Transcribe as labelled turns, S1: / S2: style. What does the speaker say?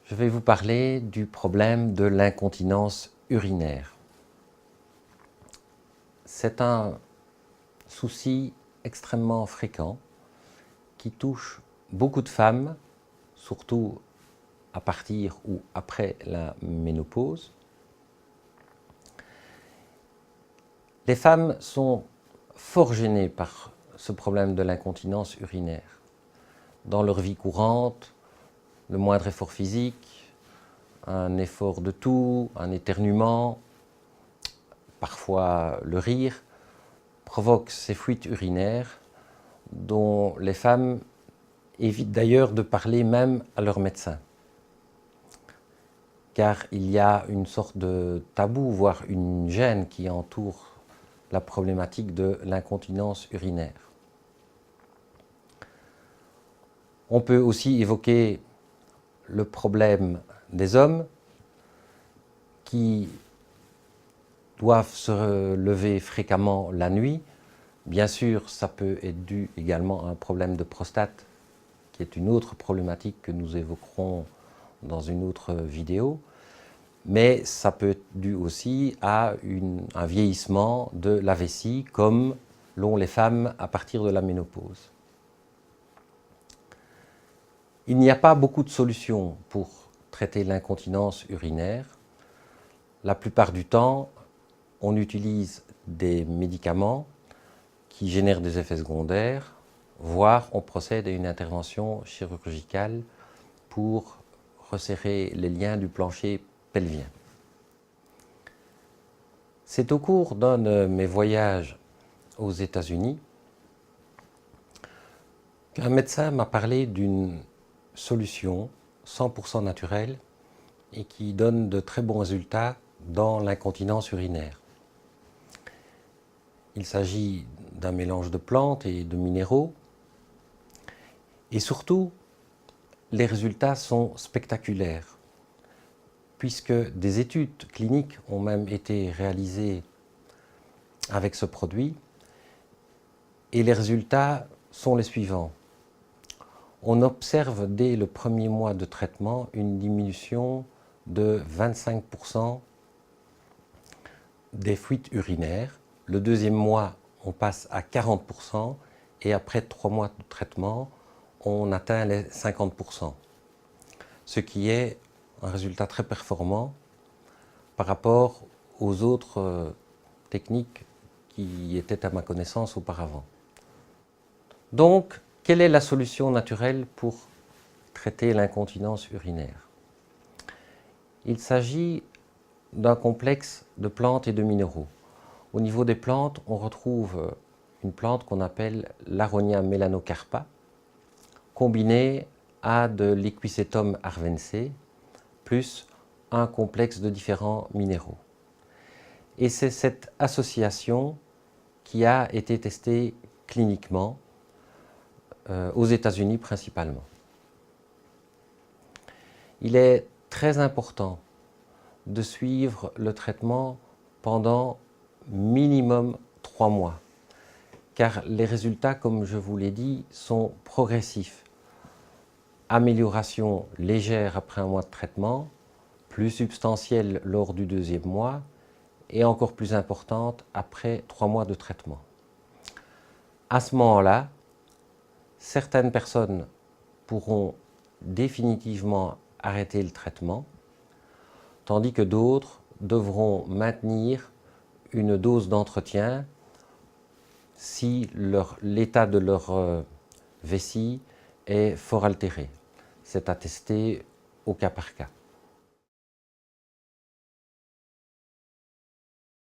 S1: Je vais vous parler du problème de l'incontinence urinaire. C'est un souci extrêmement fréquent qui touche beaucoup de femmes, surtout à partir ou après la ménopause. Les femmes sont fort gênées par ce problème de l'incontinence urinaire. Dans leur vie courante, le moindre effort physique, un effort de toux, un éternuement, parfois le rire, provoque ces fuites urinaires dont les femmes évitent d'ailleurs de parler même à leur médecin. Car il y a une sorte de tabou, voire une gêne qui entoure la problématique de l'incontinence urinaire. On peut aussi évoquer le problème des hommes qui doivent se lever fréquemment la nuit. Bien sûr, ça peut être dû également à un problème de prostate, qui est une autre problématique que nous évoquerons dans une autre vidéo. Mais ça peut être dû aussi à un vieillissement de la vessie, comme l'ont les femmes à partir de la ménopause. Il n'y a pas beaucoup de solutions pour traiter l'incontinence urinaire. La plupart du temps, on utilise des médicaments qui génèrent des effets secondaires, voire on procède à une intervention chirurgicale pour resserrer les liens du plancher pelvien. C'est au cours d'un de mes voyages aux États-Unis qu'un médecin m'a parlé d'une solution 100% naturelle et qui donne de très bons résultats dans l'incontinence urinaire. Il s'agit d'un mélange de plantes et de minéraux et surtout, les résultats sont spectaculaires puisque des études cliniques ont même été réalisées avec ce produit et les résultats sont les suivants. On observe dès le premier mois de traitement une diminution de 25% des fuites urinaires. Le deuxième mois, on passe à 40% et après 3 mois de traitement, on atteint les 50%. Ce qui est un résultat très performant par rapport aux autres techniques qui étaient à ma connaissance auparavant. Donc, quelle est la solution naturelle pour traiter l'incontinence urinaire? Il s'agit d'un complexe de plantes et de minéraux. Au niveau des plantes, on retrouve une plante qu'on appelle l'Aronia melanocarpa, combinée à de l'Equisetum arvense, plus un complexe de différents minéraux. Et c'est cette association qui a été testée cliniquement aux États-Unis principalement. Il est très important de suivre le traitement pendant minimum 3 mois, car les résultats, comme je vous l'ai dit, sont progressifs. Amélioration légère après 1 mois de traitement, plus substantielle lors du 2e mois et encore plus importante après 3 mois de traitement. À ce moment-là, certaines personnes pourront définitivement arrêter le traitement, tandis que d'autres devront maintenir une dose d'entretien si l'état de leur vessie est fort altéré. C'est à tester au cas par cas.